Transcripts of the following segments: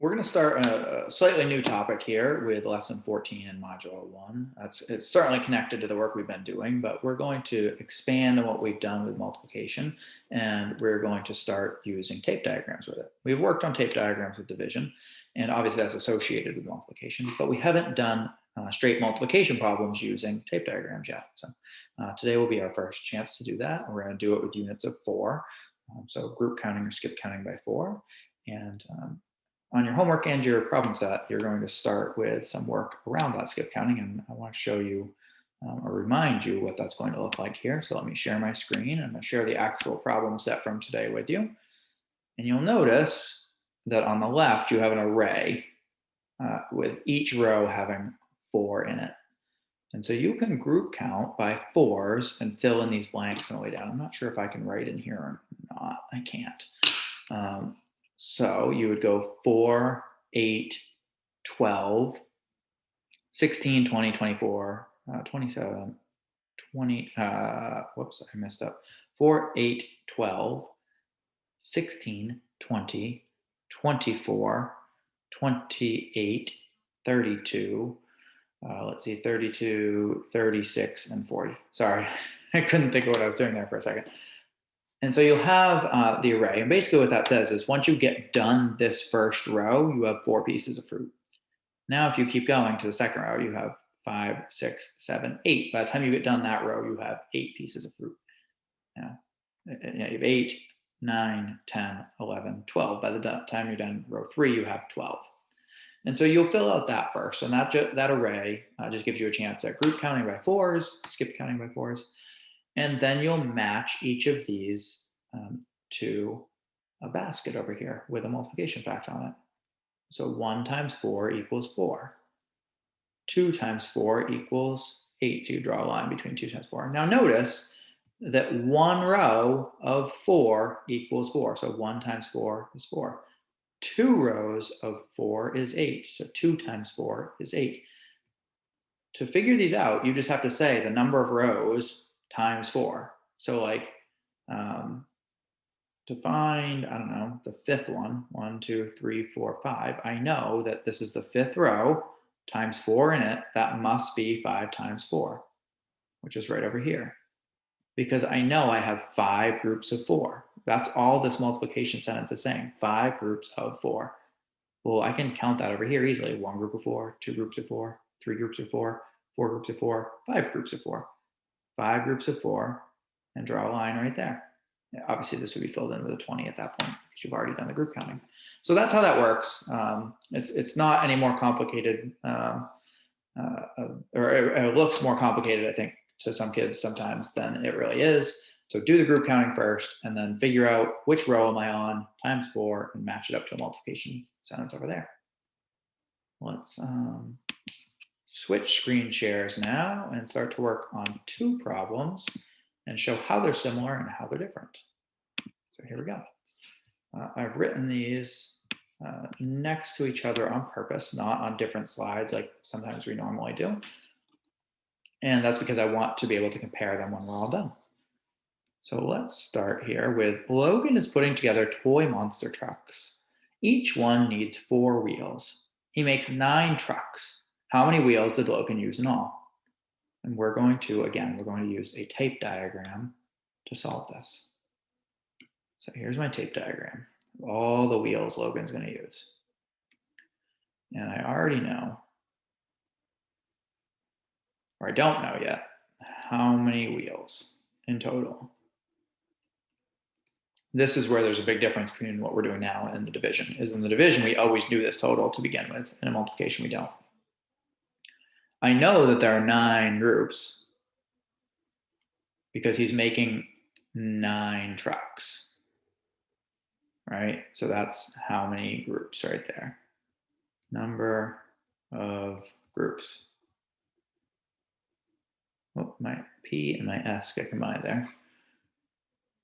We're going to start a slightly new topic here with lesson 14 in module 1. It's certainly connected to the work we've been doing, but we're going to expand on what we've done with multiplication, and we're going to start using tape diagrams with it. We've worked on tape diagrams with division, and obviously that's associated with multiplication, but we haven't done straight multiplication problems using tape diagrams yet. So today will be our first chance to do that. We're going to do it with units of 4. So group counting or skip counting by 4. And on your homework and your problem set, you're going to start with some work around that skip counting, and I want to show you or remind you what that's going to look like here. So let me share my screen, and I'm going to share the actual problem set from today with you. And you'll notice that on the left, you have an array with each row having 4 in it. And so you can group count by 4s and fill in these blanks on the way down. I'm not sure if I can write in here or not. I can't. So you would go 4, 8, 12, 16, 20, 24, 27, 20, whoops, I messed up. 4, 8, 12, 16, 20, 24, 28, 32, let's see, 32, 36, and 40. Sorry, I couldn't think of what I was doing there for a second. And so you'll have the array. And basically what that says is once you get done this first row, you have 4 pieces of fruit. Now, if you keep going to the second row, you have 5, 6, 7, 8. By the time you get done that row, you have 8 pieces of fruit. Now, you have 8, 9, 10, 11, 12. By the time you're done row 3, you have 12. And so you'll fill out that first. And that array just gives you a chance at group counting by 4s, skip counting by 4s. And then you'll match each of these to a basket over here with a multiplication fact on it. So 1 times 4 equals 4. 2 times 4 equals 8. So you draw a line between 2 times 4. Now notice that 1 row of 4 equals 4. So 1 times 4 is 4. 2 rows of 4 is 8. So 2 times 4 is 8. To figure these out, you just have to say the number of rows times 4. So like to find, I don't know, the 5th one, 1, 2, 3, 4, 5, I know that this is the 5th row times 4 in it. That must be 5 times 4, which is right over here. Because I know I have 5 groups of 4. That's all this multiplication sentence is saying, 5 groups of 4. Well, I can count that over here easily. 1 group of 4, 2 groups of 4, 3 groups of 4, 4 groups of 4, 5 groups of 4. 5 groups of 4, and draw a line right there. Obviously, this would be filled in with a 20 at that point because you've already done the group counting. So that's how that works. It's not any more complicated, or it looks more complicated, I think, to some kids sometimes than it really is. So do the group counting first, and then figure out which row am I on times 4 and match it up to a multiplication sentence over there. Let's switch screen shares now and start to work on 2 problems and show how they're similar and how they're different. So here we go. I've written these next to each other on purpose, not on different slides like sometimes we normally do. And that's because I want to be able to compare them when we're all done. So let's start here with Logan is putting together toy monster trucks. Each one needs 4 wheels. He makes 9 trucks. How many wheels did Logan use in all? And we're going to use a tape diagram to solve this. So here's my tape diagram of all the wheels Logan's going to use. And I already know, or I don't know yet, how many wheels in total. This is where there's a big difference between what we're doing now and the division. Is in the division, we always do this total to begin with. In a multiplication, we don't. I know that there are 9 groups because he's making 9 trucks, right? So that's how many groups right there. Number of groups. Oh, my P and my S get combined there.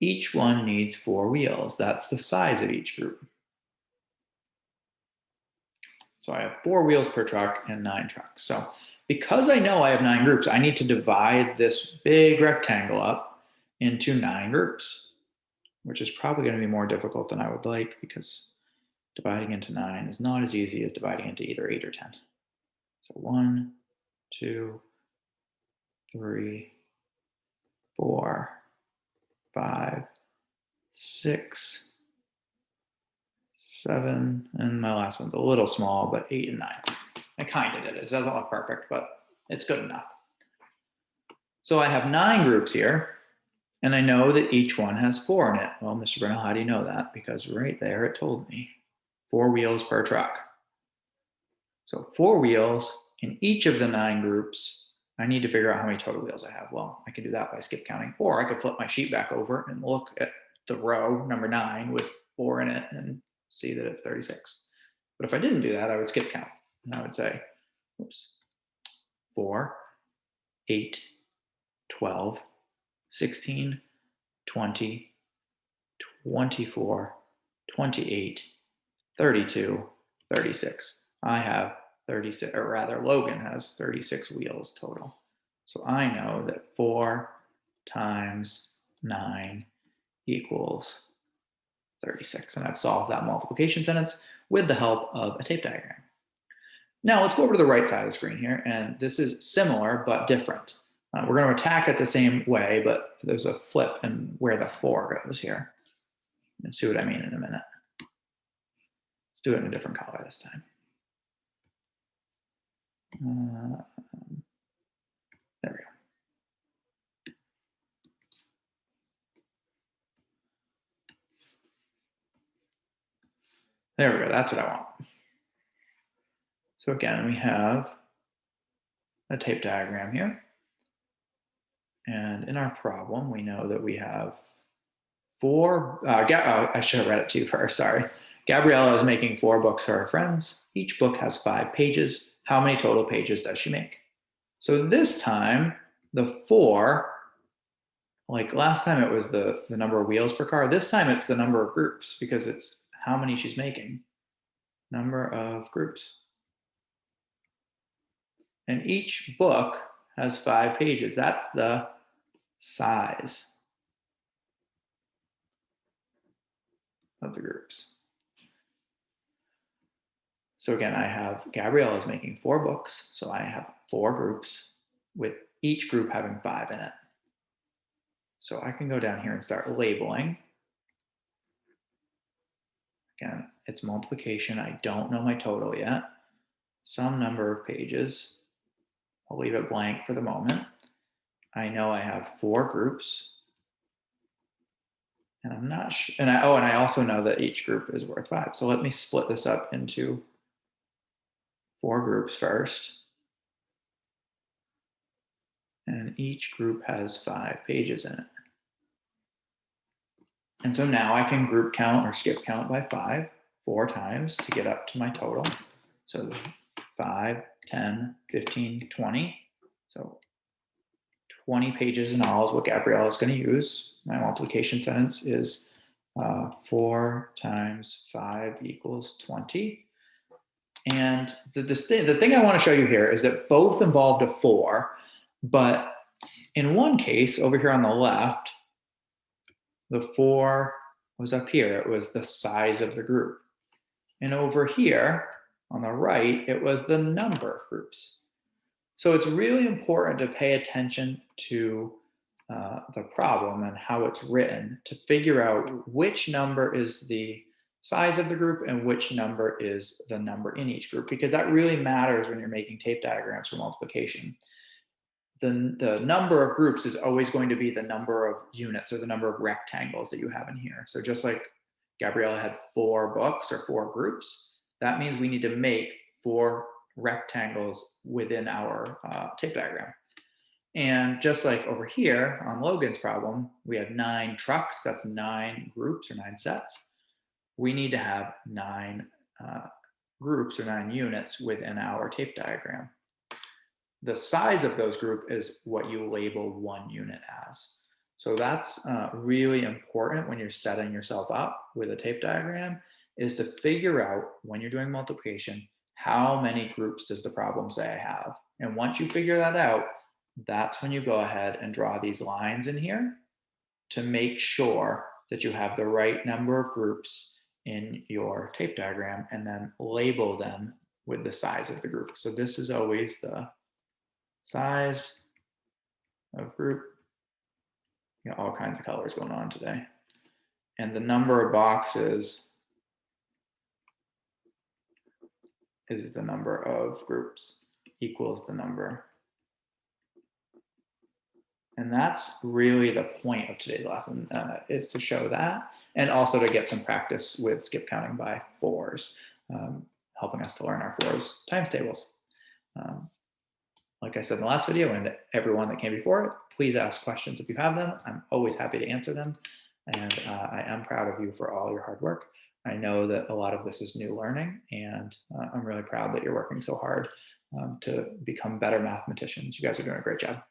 Each one needs 4 wheels. That's the size of each group. So I have 4 wheels per truck and 9 trucks. So because I know I have 9 groups, I need to divide this big rectangle up into 9 groups, which is probably going to be more difficult than I would like because dividing into 9 is not as easy as dividing into either 8 or 10. So 1, 2, 3, 4, 5, 6, 7, and my last one's a little small, but 8 and 9. I kind of did it. It doesn't look perfect, but it's good enough. So I have 9 groups here, and I know that each one has 4 in it. Well, Mr. Brunel, how do you know that? Because right there it told me 4 wheels per truck. So 4 wheels in each of the 9 groups. I need to figure out how many total wheels I have. Well, I can do that by skip counting, or I could flip my sheet back over and look at the row number 9 with 4 in it and see that it's 36. But if I didn't do that, I would skip count. And I would say, oops, 4, 8, 12, 16, 20, 24, 28, 32, 36. I have 36, or rather Logan has 36 wheels total. So I know that 4 times 9 equals 36. And I've solved that multiplication sentence with the help of a tape diagram. Now let's go over to the right side of the screen here, and this is similar but different. We're going to attack it the same way, but there's a flip in where the 4 goes here. And see what I mean in a minute. Let's do it in a different color this time. There we go. There we go. That's what I want. So again, we have a tape diagram here. And in our problem, we know that we have 4, I should have read it to you first, sorry. Gabriella is making 4 books for her friends. Each book has 5 pages. How many total pages does she make? So this time, the 4, like last time it was the number of wheels per car. This time it's the number of groups because it's how many she's making. Number of groups. And each book has 5 pages. That's the size of the groups. So again, I have Gabriella is making 4 books. So I have 4 groups with each group having 5 in it. So I can go down here and start labeling. Again, it's multiplication. I don't know my total yet. Some number of pages. I'll leave it blank for the moment. I know I have 4 groups. And I'm not sure, and I also know that each group is worth 5. So let me split this up into 4 groups first. And each group has 5 pages in it. And so now I can group count or skip count by 5 4 times to get up to my total. So 5, 10, 15, 20. So 20 pages in all is what Gabriella is going to use. My multiplication sentence is 4 times 5 equals 20. And the thing I want to show you here is that both involved a 4, but in one case over here on the left, the 4 was up here. It was the size of the group. And over here on the right, it was the number of groups. So it's really important to pay attention to the problem and how it's written to figure out which number is the size of the group and which number is the number in each group, because that really matters when you're making tape diagrams for multiplication. The number of groups is always going to be the number of units or the number of rectangles that you have in here. So just like Gabriella had 4 books or 4 groups, that means we need to make 4 rectangles within our tape diagram. And just like over here on Logan's problem, we had 9 trucks, that's 9 groups or 9 sets. We need to have 9 groups or 9 units within our tape diagram. The size of those groups is what you label 1 unit as. So that's really important when you're setting yourself up with a tape diagram, is to figure out when you're doing multiplication, how many groups does the problem say I have? And once you figure that out, that's when you go ahead and draw these lines in here to make sure that you have the right number of groups in your tape diagram and then label them with the size of the group. So this is always the size of group. You got all kinds of colors going on today. And the number of boxes is the number of groups equals the number. And that's really the point of today's lesson, is to show that, and also to get some practice with skip counting by fours, helping us to learn our fours times tables. Like I said in the last video, and everyone that came before it, please ask questions if you have them. I'm always happy to answer them. And I am proud of you for all your hard work. I know that a lot of this is new learning, and I'm really proud that you're working so hard to become better mathematicians. You guys are doing a great job.